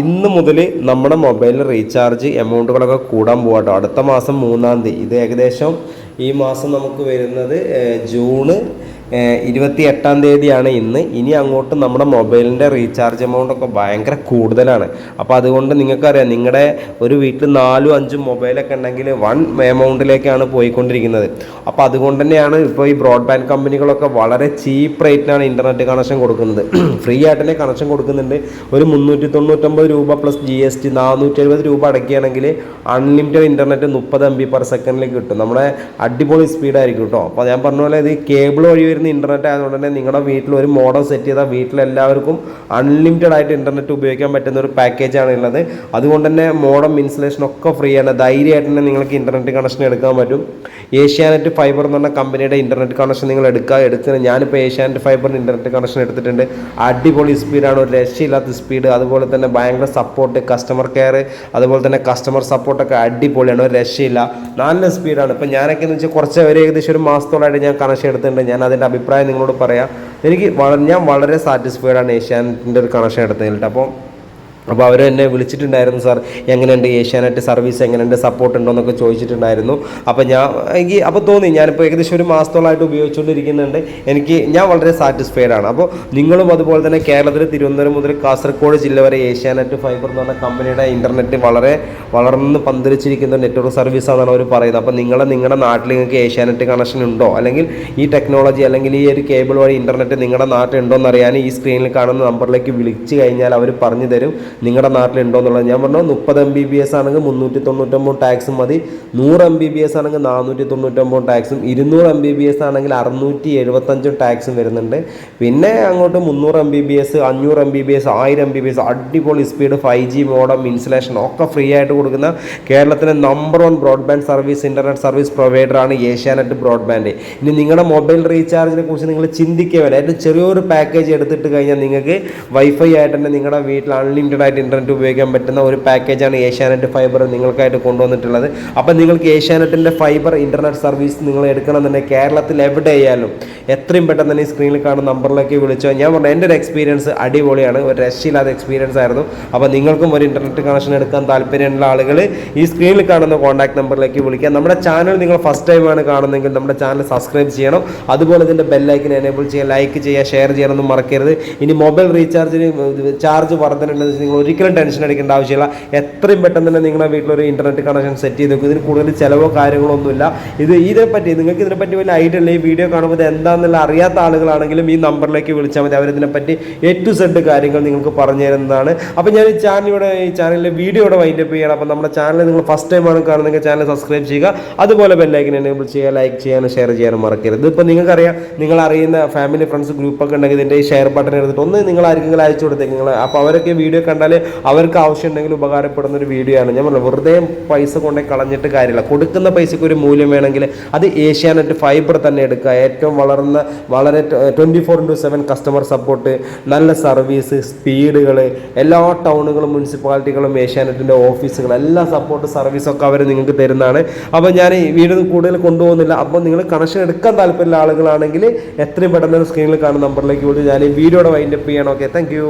ഇന്ന് മുതൽ നമ്മുടെ മൊബൈലിൽ റീചാർജ് എമൗണ്ടുകളൊക്കെ കൂടാൻ പോകട്ടോ. അടുത്ത മാസം 3-ാം തീയതി, ഇത് ഏകദേശം ഈ മാസം നമുക്ക് വരുന്നത് ജൂൺ 28-ാം തീയതിയാണ് ഇന്ന്. ഇനി അങ്ങോട്ട് നമ്മുടെ മൊബൈലിൻ്റെ റീചാർജ് എമൗണ്ടൊക്കെ ഭയങ്കര കൂടുതലാണ്. അപ്പോൾ അതുകൊണ്ട് നിങ്ങൾക്കറിയാം, നിങ്ങളുടെ ഒരു വീട്ടിൽ 4-5 മൊബൈലൊക്കെ ഉണ്ടെങ്കിൽ വൺ എമൗണ്ടിലേക്കാണ് പോയിക്കൊണ്ടിരിക്കുന്നത്. അപ്പോൾ അതുകൊണ്ട് തന്നെയാണ് ഇപ്പോൾ ഈ ബ്രോഡ്ബാൻഡ് കമ്പനികളൊക്കെ വളരെ ചീപ്പ് റേറ്റിനാണ് ഇൻ്റർനെറ്റ് കണക്ഷൻ കൊടുക്കുന്നത്. ഫ്രീ ആയിട്ട് തന്നെ കണക്ഷൻ കൊടുക്കുന്നുണ്ട്. ഒരു 399 രൂപ പ്ലസ് GST 470 രൂപ അടയ്ക്കുകയാണെങ്കിൽ അൺലിമിറ്റഡ് ഇൻ്റർനെറ്റ് 30 MB/s കിട്ടും. നമ്മുടെ അടിപൊളി സ്പീഡായിരിക്കും കേട്ടോ. അപ്പോൾ ഞാൻ പറഞ്ഞ പോലെ ഇത് കേബിൾ വഴി ഇൻ്റർനെറ്റ് ആയതുകൊണ്ട് തന്നെ നിങ്ങളുടെ വീട്ടിൽ ഒരു മോഡം സെറ്റ് ചെയ്താൽ വീട്ടിലെല്ലാവർക്കും അൺലിമിറ്റഡ് ആയിട്ട് ഇൻ്റർനെറ്റ് ഉപയോഗിക്കാൻ പറ്റുന്ന ഒരു പാക്കേജാണ് ഉള്ളത്. അതുകൊണ്ട് തന്നെ മോഡം ഇൻസ്റ്റലേഷൻ ഒക്കെ ഫ്രീ ആണ്. ധൈര്യമായിട്ട് തന്നെ നിങ്ങൾക്ക് ഇൻ്റർനെറ്റ് കണക്ഷൻ എടുക്കാൻ പറ്റും. ഏഷ്യാനെറ്റ് ഫൈബർ എന്ന് പറഞ്ഞ കമ്പനിയുടെ ഇൻ്റർനെറ്റ് കണക്ഷൻ നിങ്ങൾ എടുക്കുന്നത്. ഞാനിപ്പോൾ ഏഷ്യാനെറ്റ് ഫൈബറിന് ഇൻ്റർനെറ്റ് കണക്ഷൻ എടുത്തിട്ടുണ്ട്. അടിപൊളി സ്പീഡാണ്, ഒരു രക്ഷയില്ലാത്ത സ്പീഡ്. അതുപോലെ തന്നെ ഭയങ്കര സപ്പോർട്ട്, കസ്റ്റമർ കെയർ, അതുപോലെ തന്നെ കസ്റ്റമർ സപ്പോർട്ടൊക്കെ അടിപൊളിയാണ്, ഒരു രക്ഷയില്ല, നല്ല സ്പീഡാണ്. ഇപ്പം ഞാനൊക്കെ എന്ന് വെച്ചാൽ കുറച്ച് ഏകദേശം ഒരു മാസത്തോളമായിട്ട് ഞാൻ കണക്ഷൻ എടുത്തിട്ടുണ്ട്. ഞാൻ അതിൻ്റെ അഭിപ്രായം നിങ്ങളോട് പറയാം. ഞാൻ വളരെ സാറ്റിസ്ഫൈഡാണ് ഏഷ്യാനെറ്റിൻ്റെ ഒരു കണക്ഷൻ എടുത്തതിൽ. അപ്പോൾ അവർ എന്നെ വിളിച്ചിട്ടുണ്ടായിരുന്നു, സാർ എങ്ങനെയുണ്ട് ഏഷ്യാനെറ്റ് സർവീസ്, എങ്ങനെയുണ്ട്, സപ്പോർട്ട് ഉണ്ടോ എന്നൊക്കെ ചോദിച്ചിട്ടുണ്ടായിരുന്നു. അപ്പോൾ അപ്പോൾ തോന്നി, ഞാനിപ്പോൾ ഏകദേശം ഒരു മാസത്തോളമായിട്ട് ഉപയോഗിച്ചുകൊണ്ടിരിക്കുന്നുണ്ട്. ഞാൻ വളരെ സാറ്റിസ്ഫൈഡ് ആണ്. അപ്പോൾ നിങ്ങളും അതുപോലെ തന്നെ കേരളത്തിൽ തിരുവനന്തപുരം മുതൽ കാസർഗോഡ് ജില്ല വരെ ഏഷ്യാനെറ്റ് ഫൈബർ എന്ന് പറഞ്ഞ കമ്പനിയുടെ ഇൻ്റർനെറ്റ് വളരെ വളർന്ന് പന്തലിച്ചിരിക്കുന്ന നെറ്റ്വർക്ക് സർവീസാണെന്നാണ് അവർ പറയുന്നത്. അപ്പോൾ നിങ്ങളുടെ നാട്ടിൽ നിങ്ങൾക്ക് ഏഷ്യാനെറ്റ് കണക്ഷൻ ഉണ്ടോ, അല്ലെങ്കിൽ ഈ ടെക്നോളജി അല്ലെങ്കിൽ ഈ ഒരു കേബിൾ വഴി ഇൻ്റർനെറ്റ് നിങ്ങളുടെ നാട്ടിൽ ഉണ്ടോ എന്നറിയാൻ ഈ സ്ക്രീനിൽ കാണുന്ന നമ്പറിലേക്ക് വിളിച്ചു കഴിഞ്ഞാൽ അവർ പറഞ്ഞു തരും നിങ്ങളുടെ നാട്ടിലുണ്ടോ എന്നുള്ളത്. ഞാൻ പറഞ്ഞു 30 MB/s ആണെങ്കിൽ 399 ടാക്സും മതി, 100 MB/s ആണെങ്കിൽ 499 ടാക്സും, 200 MB/s ആണെങ്കിൽ 675 ടാക്സും വരുന്നുണ്ട്. പിന്നെ അങ്ങോട്ട് 300 MB/s, 500 MB/s, 1000 MB/s അടിപൊളി സ്പീഡ്, 5G മോഡം, ഇൻസ്റ്റലേഷൻ ഒക്കെ ഫ്രീ ആയിട്ട് കൊടുക്കുന്ന കേരളത്തിലെ number 1 broadband service, internet service പ്രൊവൈഡറാണ് ഏഷ്യാനെറ്റ് ബ്രോഡ്ബാൻഡ്. ഇനി നിങ്ങളുടെ മൊബൈൽ റീചാർജിനെ കുറിച്ച് നിങ്ങൾ ചിന്തിക്കുക, ഏറ്റവും ചെറിയൊരു പാക്കേജ് എടുത്തിട്ട് കഴിഞ്ഞാൽ നിങ്ങൾക്ക് വൈഫൈ ആയിട്ട് തന്നെ നിങ്ങളുടെ വീട്ടിൽ അൺലിമിറ്റഡ് ആയിട്ട് ഇൻ്റർനെറ്റ് ഉപയോഗിക്കാൻ പറ്റുന്ന ഒരു പാക്കേജാണ് ഏഷ്യാനെറ്റ് ഫൈബർ നിങ്ങൾക്കായിട്ട് കൊണ്ടുവന്നിട്ടുള്ളത്. അപ്പോൾ നിങ്ങൾക്ക് ഏഷ്യാനെറ്റിൻ്റെ ഫൈബർ ഇൻ്റർനെറ്റ് സർവീസ് നിങ്ങൾ എടുക്കണമെന്നുണ്ടെങ്കിൽ കേരളത്തിൽ എവിടെയായാലും എത്രയും പെട്ടെന്ന് തന്നെ ഈ സ്ക്രീനിൽ കാണുന്ന നമ്പറിലേക്ക് വിളിച്ചോ. ഞാൻ പറഞ്ഞു, എൻ്റെ ഒരു എക്സ്പീരിയൻസ് അടിപൊളിയാണ്, ഒരു രക്ഷയില്ലാത്ത എക്സ്പീരിയൻസ് ആയിരുന്നു. അപ്പോൾ നിങ്ങൾക്കും ഒരു ഇൻ്റർനെറ്റ് കണക്ഷൻ എടുക്കാൻ താല്പര്യമുള്ള ആളുകൾ ഈ സ്ക്രീനിൽ കാണുന്ന കോൺടാക്ട് നമ്പറിലേക്ക് വിളിക്കുക. നമ്മുടെ ചാനൽ നിങ്ങൾ ഫസ്റ്റ് ടൈമാണ് കാണുന്നതെങ്കിൽ നമ്മുടെ ചാനൽ സബ്സ്ക്രൈബ് ചെയ്യണം. അതുപോലെ ഇതിൻ്റെ ബെല്ലൈക്കൻ എനേബിൾ ചെയ്യുക, ലൈക്ക് ചെയ്യുക, ഷെയർ ചെയ്യാനൊന്നും മറക്കരുത്. ഇനി മൊബൈൽ റീചാർജിന് ചാർജ് വർധനയുണ്ടെന്ന് നിങ്ങൾ ഒരിക്കലും ടെൻഷൻ അടിക്കേണ്ട ആവശ്യമില്ല. എത്രയും പെട്ടെന്ന് തന്നെ നിങ്ങളുടെ വീട്ടിലൊരു ഇൻ്റർനെറ്റ് കണക്ഷൻ സെറ്റ് ചെയ്ത് വെക്കും. ഇതിന് കൂടുതൽ ചിലവോ കാര്യങ്ങളോ ഒന്നുമില്ല. നിങ്ങൾക്ക് ഇതിനെപ്പറ്റി വലിയ ഐഡിയ ഇല്ല, ഈ വീഡിയോ കാണുമ്പോൾ ഇത് എന്താണെന്നുള്ള അറിയാത്ത ആളുകളാണെങ്കിലും ഈ നമ്പറിലേക്ക് വിളിച്ചാൽ മതി. അവരിതിനെപ്പറ്റി A to Z കാര്യങ്ങൾ നിങ്ങൾക്ക് പറഞ്ഞു തരുന്നതാണ്. അപ്പോൾ ഞാൻ ഈ ചാനലിലെ വീഡിയോ ഇവിടെ വൈൻഡപ്പ് ചെയ്യണം. അപ്പോൾ നമ്മുടെ ചാനൽ നിങ്ങൾ ഫസ്റ്റ് ടൈമാണ് കാണുന്നതെങ്കിൽ ചാനൽ സബ്സ്ക്രൈബ് ചെയ്യുക. അതുപോലെ ബെല്ലൈക്കൻ എനേബിൾ ചെയ്യുക, ലൈക്ക് ചെയ്യാനും ഷെയർ ചെയ്യാനും മറക്കരുത്. ഇപ്പോൾ നിങ്ങൾക്കറിയാം, നിങ്ങൾ അറിയുന്ന ഫാമിലി ഫ്രണ്ട്സ് ഗ്രൂപ്പൊക്കെ ഉണ്ടെങ്കിൽ ഇതിൻ്റെ ഈ ഷെയർ ബട്ടൺ എടുത്തിട്ട് ഒന്ന് നിങ്ങൾ ആർക്കെങ്കിലും അയച്ചു കൊടുത്തേക്ക്. അപ്പോൾ അവരൊക്കെ വീഡിയോ കണ്ടാൽ അവർക്ക് ആവശ്യമുണ്ടെങ്കിൽ ഉപകാരപ്പെടുന്ന ഒരു വീഡിയോ ആണ്. ഞാൻ പറഞ്ഞു, വെറുതെ പൈസ കൊണ്ടേ കളഞ്ഞിട്ട് കാര്യമില്ല. കൊടുക്കുന്ന പൈസയ്ക്ക് ഒരു മൂല്യം വേണമെങ്കിൽ അത് ഏഷ്യാനെറ്റ് ഫൈബർ തന്നെ എടുക്കുക. ഏറ്റവും വളരെ 24/7 കസ്റ്റമർ സപ്പോർട്ട്, നല്ല സർവീസ്, സ്പീഡുകൾ, എല്ലാ ടൗണുകളും മുനിസിപ്പാലിറ്റികളും ഏഷ്യാനെറ്റിൻ്റെ ഓഫീസുകൾ എല്ലാ സപ്പോർട്ട് സർവീസൊക്കെ അവർ നിങ്ങൾക്ക് തരുന്നതാണ്. അപ്പോൾ ഞാൻ ഈ വീഡിയോ കൂടുതൽ കൊണ്ടുപോകുന്നില്ല. അപ്പോൾ നിങ്ങൾ കണക്ഷൻ എടുക്കാൻ താല്പര്യമുള്ള ആളുകളാണെങ്കിൽ എത്രയും പെട്ടെന്ന് സ്ക്രീനിൽ കാണുന്ന നമ്പറിലേക്ക് വിളിച്ച് ഞാൻ ഈ വീഡിയോയുടെ വൈൻഡപ്പ് ചെയ്യണം. Okay, thank you.